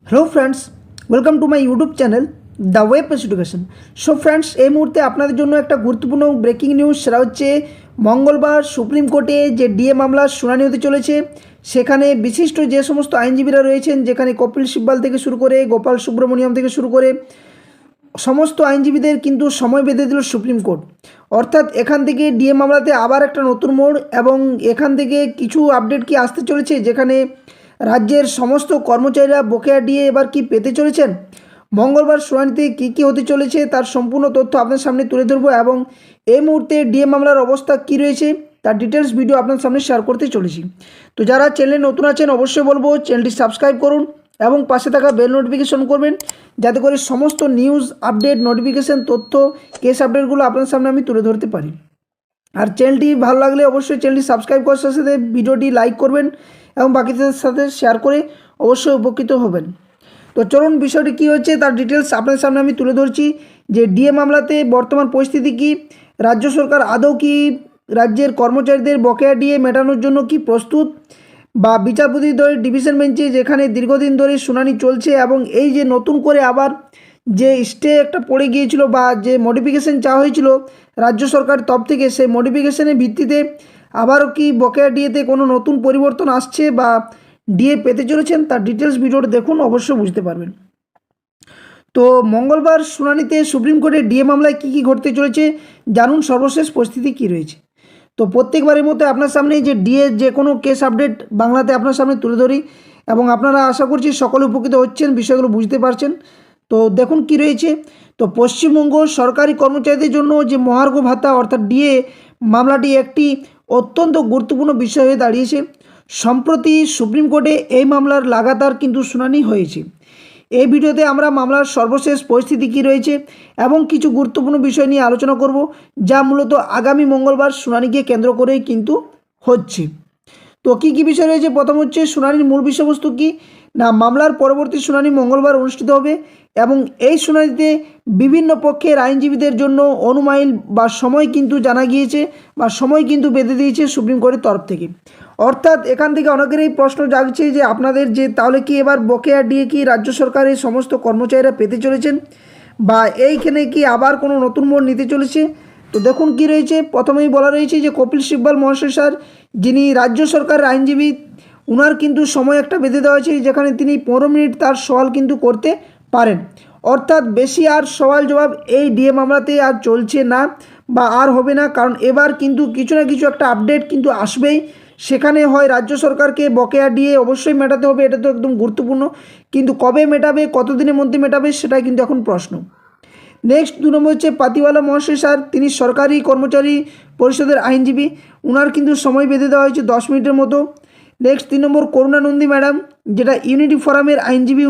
Hello friends, welcome to my YouTube channel the web education. So friends, এই মুহূর্তে আপনাদের জন্য একটা গুরুত্বপূর্ণ ব্রেকিং নিউজ। সেটা হচ্ছে মঙ্গলবার সুপ্রিম কোর্টে যে ডিএ মামলার শুনানি হতে চলেছে, সেখানে বিশিষ্ট যে সমস্ত আইনজীবীরা রয়েছেন, যেখানে কপিল সিব্বাল থেকে শুরু করে গোপাল সুব্রমণিয়াম থেকে শুরু করে সমস্ত আইনজীবীদের কিন্তু সময় বেঁধে দিল সুপ্রিম কোর্ট। অর্থাৎ এখান থেকে ডিএ মামলাতে আবার একটা নতুন মোড়, এবং এখান থেকে কিছু আপডেট কি আসতে চলেছে, যেখানে রাজ্যের সমস্ত কর্মচারীরা বকেয়া ডিএ এবার কি পেতে চলেছেন। মঙ্গলবার শুনানিতে কী হতে চলেছে তার সম্পূর্ণ তথ্য আপনার সামনে তুলে ধরবো, এবং এই মুহূর্তে ডিএ মামলার অবস্থা কী রয়েছে তার ডিটেলস ভিডিও আপনার সামনে শেয়ার করতে চলেছি। তো যারা চ্যানেলে নতুন আছেন অবশ্যই বলবো চ্যানেলটি সাবস্ক্রাইব করুন এবং পাশে থাকা বেল নোটিফিকেশন করবেন, যাতে করে সমস্ত নিউজ আপডেট, নোটিফিকেশন, তথ্য, কেস আপডেটগুলো আপনার সামনে আমি তুলে ধরতে পারি। আর চ্যানেলটি ভালো লাগলে অবশ্যই চ্যানেলটি সাবস্ক্রাইব করার সাথে সাথে ভিডিওটি লাইক করবেন এবং বাকিদের সাথে শেয়ার করে অবশ্যই উপকৃত হবেন। তো চলুন বিষয়টি কী হচ্ছে তার ডিটেলস আপনার সামনে আমি তুলে ধরছি। যে ডিএ মামলাতে বর্তমান পরিস্থিতি কী, রাজ্য সরকার আদৌ কি রাজ্যের কর্মচারীদের বকেয়া ডিএ মেটানোর জন্য কি প্রস্তুত, বা বিচারপতিদ্বয়ের ডিভিশন বেঞ্চে যেখানে দীর্ঘদিন ধরে শুনানি চলছে, এবং এই যে নতুন করে আবার যে স্টে একটা পড়ে গিয়েছিল বা যে মডিফিকেশন চাওয়া হয়েছিল রাজ্য সরকার তরফ থেকে, সেই মডিফিকেশনের ভিত্তিতে আবারও কি বকেয়া ডিএতে কোনো নতুন পরিবর্তন আসছে বা ডিএ পেতে চলেছেন, তার ডিটেলস ভিডিওটা দেখুন, অবশ্যই বুঝতে পারবেন। তো মঙ্গলবার শুনানিতে সুপ্রিম কোর্টের ডিএ মামলায় কী ঘটতে চলেছে জানুন, সর্বশেষ পরিস্থিতি কী রয়েছে। তো প্রত্যেকবারের মতো আপনার সামনে যে ডিএ যে কোনো কেস আপডেট বাংলাতে আপনার সামনে তুলে ধরি, এবং আপনারা আশা করছি সকলে উপকৃত হচ্ছেন, বিষয়গুলো বুঝতে পারছেন। তো দেখুন কি রয়েছে। তো পশ্চিমবঙ্গ সরকারি কর্মচারীদের জন্য যে মহার্ঘ ভাতা অর্থাৎ ডিএ মামলাটি একটি অত্যন্ত গুরুত্বপূর্ণ বিষয় হয়ে দাঁড়িয়েছে। সম্প্রতি সুপ্রিম কোর্টে এই মামলার লাগাতার কিন্তু শুনানি হয়েছে। এই ভিডিওতে আমরা মামলার সর্বশেষ পরিস্থিতি কী রয়েছে এবং কিছু গুরুত্বপূর্ণ বিষয় নিয়ে আলোচনা করব, যা মূলত আগামী মঙ্গলবার শুনানিকে কেন্দ্র করেই কিন্তু হচ্ছে। তো কী বিষয় রয়েছে, প্রথম হচ্ছে শুনানির মূল বিষয়বস্তু কী না, মামলার পরবর্তী শুনানি মঙ্গলবার অনুষ্ঠিত হবে, এবং এই শুনানিতে বিভিন্ন পক্ষের আইনজীবীদের জন্য অনুমাইল বা সময় কিন্তু জানা গিয়েছে বা সময় কিন্তু বেঁধে দিয়েছে সুপ্রিম কোর্টের তরফ থেকে। অর্থাৎ এখান থেকে অনেকেরই প্রশ্ন জাগছে যে আপনাদের যে তাহলে কি এবার বকেয়া ডিএ কি রাজ্য সরকারের সমস্ত কর্মচারীরা পেতে চলেছেন, বা এইখানে কি আবার কোনো নতুন মোড় নিতে চলেছে। তো দেখুন কি রয়েছে। প্রথমেই বলা রয়েছে যে কপিল সিব্বাল মহাশয় স্যার, যিনি রাজ্য সরকারের আইনজীবী, ওনার কিন্তু সময় একটা বেঁধে দেওয়া হয়েছে, যেখানে তিনি 15 মিনিট তার সওয়াল কিন্তু করতে পারেন। অর্থাৎ বেশি আর সওয়াল জবাব এই ডিএ মামলাতে আর চলছে না বা আর হবে না, কারণ এবার কিন্তু কিছু না কিছু একটা আপডেট কিন্তু আসবেই। সেখানে হয় রাজ্য সরকারকে বকেয়া ডিএ অবশ্যই মেটাতে হবে, এটা তো একদম গুরুত্বপূর্ণ, কিন্তু কবে মেটাবে, কতদিনের মধ্যে মেটাবে, সেটাই কিন্তু এখন প্রশ্ন। নেক্সট 2 নম্বর হচ্ছে পাতিওয়ালা মহাশয় স্যার, তিনি সরকারি কর্মচারী পরিষদের আইনজীবী, ওনার কিন্তু সময় বেঁধে দেওয়া হয়েছে 10 মিনিটের মতো। নেক্সট 3 নম্বর করুণানন্দী ম্যাডাম, যেটা ইউনিটি ফোরামের আইনজীবী,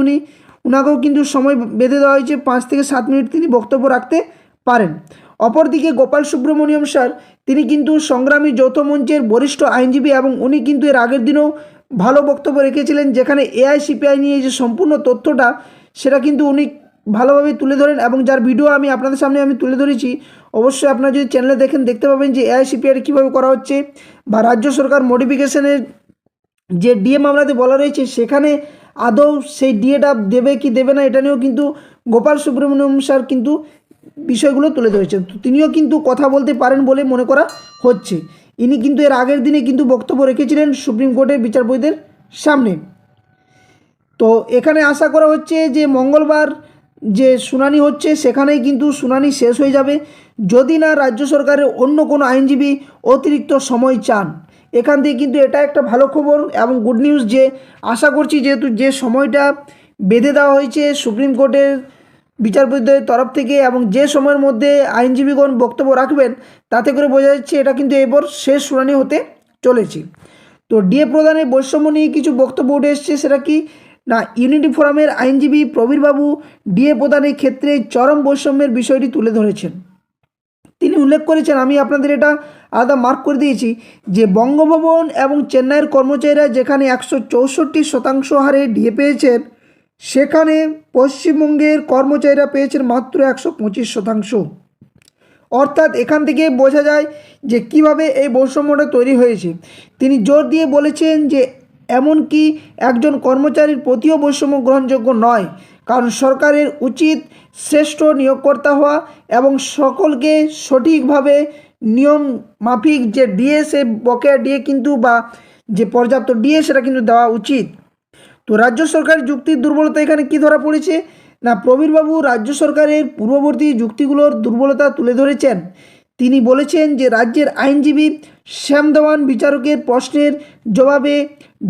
ওনাকেও কিন্তু সময় বেঁধে দেওয়া হয়েছে 5 থেকে 7 মিনিট তিনি বক্তব্য রাখতে পারেন। অপরদিকে গোপাল সুব্রমণিয়াম স্যার, তিনি কিন্তু সংগ্রামী যৌথ মঞ্চের বরিষ্ঠ আইনজীবী, এবং উনি কিন্তু এর আগের দিনেও ভালো বক্তব্য রেখেছিলেন, যেখানে এআইসিপিআই নিয়ে যে সম্পূর্ণ তথ্যটা সেটা কিন্তু উনি ভালোভাবে তুলে ধরেন, এবং যার ভিডিও আমি আপনাদের সামনে তুলে ধরেছি। অবশ্যই আপনারা যদি চ্যানেলে দেখেন দেখতে পাবেন যে এআইসিপিআই কীভাবে করা হচ্ছে, বা রাজ্য সরকার মডিফিকেশনের যে ডিএ মামলাতে বলা রয়েছে সেখানে আদৌ সেই ডিএটা দেবে কি দেবে না, এটা নিয়েও কিন্তু গোপাল সুব্রমণিয়াম স্যার কিন্তু বিষয়গুলো তুলে ধরেছেন। তো তিনিও কিন্তু কথা বলতে পারেন বলে মনে করা হচ্ছে। ইনি কিন্তু এর আগের দিনে কিন্তু বক্তব্য রেখেছিলেন সুপ্রিম কোর্টের বিচারপতিদের সামনে। তো এখানে আশা করা হচ্ছে যে মঙ্গলবার যে শুনানি হচ্ছে সেখানেই কিন্তু শুনানি শেষ হয়ে যাবে, যদি না রাজ্য সরকারের অন্য কোনো আইনজীবী অতিরিক্ত সময় চান। এখান থেকে কিন্তু এটা একটা ভালো খবর এবং গুড নিউজ, যে আশা করছি যেহেতু যে সময়টা বেঁধে দেওয়া হয়েছে সুপ্রিম কোর্টের বিচারপতিদের তরফ থেকে, এবং যে সময়ের মধ্যে আইনজীবীগণ বক্তব্য রাখবেন, তাতে করে বোঝা যাচ্ছে এটা কিন্তু এবার শেষ শুনানি হতে চলেছে। তো ডিএ প্রদানের বৈষম্য নিয়ে কিছু বক্তব্য উঠে এসছে, সেটা কি না, ইউনিটি ফোরামের আইনজীবী প্রবীরবাবু ডিএ প্রদানের ক্ষেত্রে চরম বৈষম্যের বিষয়টি তুলে ধরেছেন। তিনি উল্লেখ করেছেন, আমি আপনাদের এটা আলাদা মার্ক করে দিয়েছি, যে বঙ্গভবন এবং চেন্নাইয়ের কর্মচারীরা যেখানে 164% হারে ডিএ পেয়েছেন, সেখানে পশ্চিমবঙ্গের কর্মচারীরা পেয়েছেন মাত্র 125%। অর্থাৎ এখান থেকে বোঝা যায় যে কিভাবে এই বৈষম্যটা তৈরি হয়েছে। তিনি জোর দিয়ে বলেছেন যে এমনকি একজন কর্মচারীর প্রতিও বৈষম্য গ্রহণযোগ্য নয়, কারণ সরকারের উচিত শ্রেষ্ঠ নিয়োগকর্তা হওয়া এবং সকলকে সঠিকভাবে নিয়ম মাফিক যে ডিএ সে বকেয়া ডিএ কিন্তু বা যে পর্যাপ্ত ডিএ সেটা কিন্তু দেওয়া উচিত। তো রাজ্য সরকারের যুক্তির দুর্বলতা এখানে কি ধরা পড়েছে না, প্রবীরবাবু রাজ্য সরকারের পূর্ববর্তী যুক্তিগুলোর দুর্বলতা তুলে ধরেছেন। তিনি বলেছেন যে রাজ্যের আইনজীবী শ্যাম দেওয়ান বিচারকের প্রশ্নের জবাবে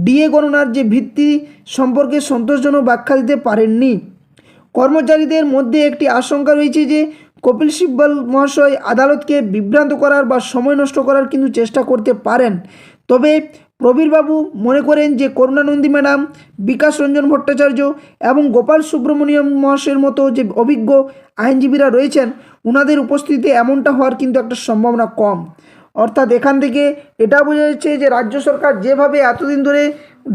ডিএ গণনার যে ভিত্তি সম্পর্কে সন্তোষজনক ব্যাখ্যা দিতে পারেননি। কর্মচারীদের মধ্যে একটি আশঙ্কা রয়েছে যে কপিল সিব্বল মহাশয় আদালতকে বিভ্রান্ত করার বা সময় নষ্ট করার কিন্তু চেষ্টা করতে পারেন। তবে প্রবীরবাবু মনে করেন যে করুণানন্দী ম্যাডাম, বিকাশ রঞ্জন ভট্টাচার্য এবং গোপাল সুব্রমণিয়ম মহাশয়ের মতো যে অভিজ্ঞ আইনজীবীরা রয়েছেন, ওনাদের উপস্থিতিতে এমনটা হওয়ার কিন্তু একটা সম্ভাবনা কম। অর্থাৎ এখান থেকে এটা বোঝা যাচ্ছে যে রাজ্য সরকার যেভাবে এতদিন ধরে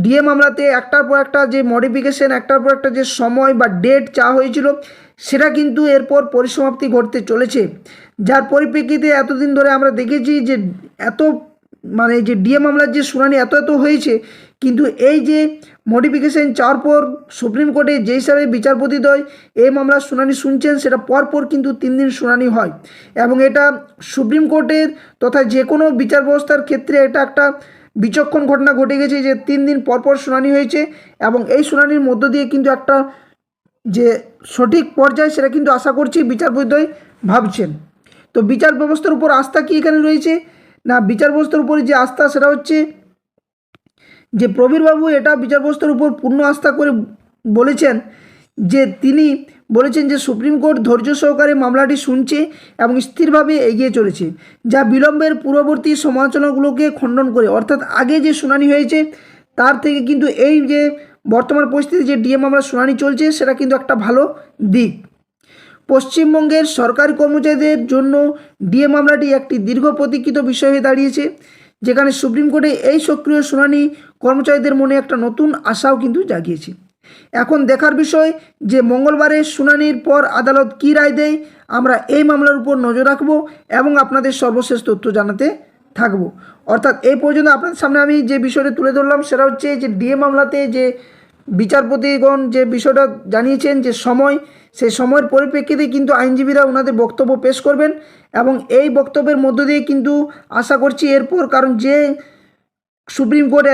ডিএ মামলাতে একটার পর একটা যে মডিফিকেশন, একটার পর একটা যে সময় বা ডেট চাওয়া হয়েছিল, সেটা কিন্তু এরপর পরিসমাপ্তি ঘটতে চলেছে। যার পরিপ্রেক্ষিতে এতদিন ধরে আমরা দেখেছি যে এত মানে যে ডিএ মামলার যে শুনানি এত হয়েছে, কিন্তু এই যে মডিফিকেশন চাওয়ার পর সুপ্রিম কোর্টে যে হিসাবে বিচারপতিদ্বয় এই মামলার শুনানি শুনছেন, সেটা পরপর কিন্তু 3 দিন শুনানি হয় এবং এটা সুপ্রিম কোর্টের তথা যে কোনো বিচার ব্যবস্থার ক্ষেত্রে এটা একটা বিচক্ষণ ঘটনা ঘটে গেছে যে 3 দিন পরপর শুনানি হয়েছে এবং এই শুনানির মধ্য দিয়ে কিন্তু একটা যে সঠিক পর্যায়ে সেটা কিন্তু আশা করছি বিচারপতিদ্বয় ভাবছেন। তো বিচার ব্যবস্থার উপর আস্থা কি এখানে রয়েছে না, বিচার ব্যবস্থার উপরে যে আস্থা সেটা হচ্ছে যে প্রবীরবাবু এটা বিচার ব্যবস্থার উপর পূর্ণ আস্থা করে বলেছেন যে তিনি বলেছেন যে সুপ্রিম কোর্ট ধৈর্য সহকারে মামলাটি শুনছে এবং স্থিরভাবে এগিয়ে চলেছে, যা বিলম্বের পূর্ববর্তী সমালোচনাগুলোকে খণ্ডন করে। অর্থাৎ আগে যে শুনানি হয়েছে তার থেকে কিন্তু এই যে বর্তমান পরিস্থিতি যে ডিএ মামলার শুনানি চলছে, সেটা কিন্তু একটা ভালো দিক। পশ্চিমবঙ্গের সরকারি কর্মচারীদের জন্য ডিএ মামলাটি একটি দীর্ঘ প্রতীক্ষিত বিষয় হয়ে দাঁড়িয়েছে, যেখানে সুপ্রিম কোর্টে এই সক্রিয় শুনানি কর্মচারীদের মনে একটা নতুন আশাও কিন্তু জাগিয়েছে। এখন দেখার বিষয় যে মঙ্গলবারের শুনানির পর আদালত কী রায় দেয়। আমরা এই মামলার উপর নজর রাখবো এবং আপনাদের সর্বশেষ তথ্য জানাতে থাকবো। অর্থাৎ এই পর্যন্ত আপনাদের সামনে আমি যে বিষয়টা তুলে ধরলাম সেটা হচ্ছে যে ডিএ মামলাতে যে বিচারপতিগণ যে বিষয়টা জানিয়েছেন যে সময়, সেই সময়ের পরিপ্রেক্ষিতে কিন্তু আইনজীবীরা ওনাদের বক্তব্য পেশ করবেন এবং এই বক্তব্যের মধ্য দিয়ে কিন্তু আশা করছি এরপর, কারণ যে সুপ্রিম কোর্ট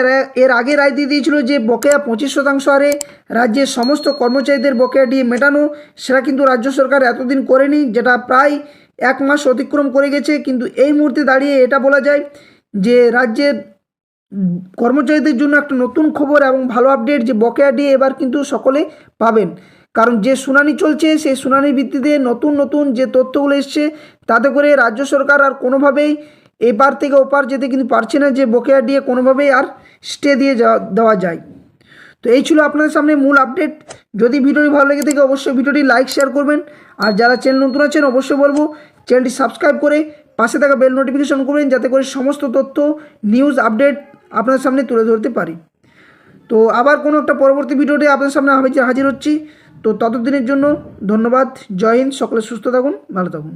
এর আগে রায় দিয়ে দিয়েছিল যে বকেয়া 25% হারে রাজ্যের সমস্ত কর্মচারীদের বকেয়া ডিএ মেটানো, সেটা কিন্তু রাজ্য সরকার এতদিন করেনি, যেটা প্রায় 1 মাস অতিক্রম করে গেছে। কিন্তু এই মুহূর্তে দাঁড়িয়ে এটা বলা যায় যে রাজ্যের কর্মচারীদের জন্য একটা নতুন খবর এবং ভালো আপডেট যে বকেয়া ডিএ এবার কিন্তু সকলে পাবেন, কারণ যে শুনানি চলছে সেই শুনানির ভিত্তিতে নতুন যে তথ্যগুলো এসছে, তাতে করে রাজ্য সরকার আর কোনোভাবেই এপার থেকে ওপার যেতে কিন্তু পারছে না যে বকেয়া ডিএ কোনোভাবেই আর স্টে দিয়ে দেওয়া যায়। তো এই ছিল আপনাদের সামনে মূল আপডেট। যদি ভিডিওটি ভালো লেগে থাকে অবশ্যই ভিডিওটি লাইক শেয়ার করবেন, আর যারা চ্যানেল নতুন আছেন অবশ্যই বলবো চ্যানেলটি সাবস্ক্রাইব করে পাশে থাকা বেল নোটিফিকেশন করবেন, যাতে করে সমস্ত তথ্য নিউজ আপডেট আপনার সামনে তুলে ধরতে পারি। তো আবার কোনো একটা পরবর্তী ভিডিওতে আপনাদের সামনে হাজির হচ্ছি। তো ততদিনের জন্য ধন্যবাদ। জয় হিন্দ। সকলে সুস্থ থাকুন, ভালো থাকুন।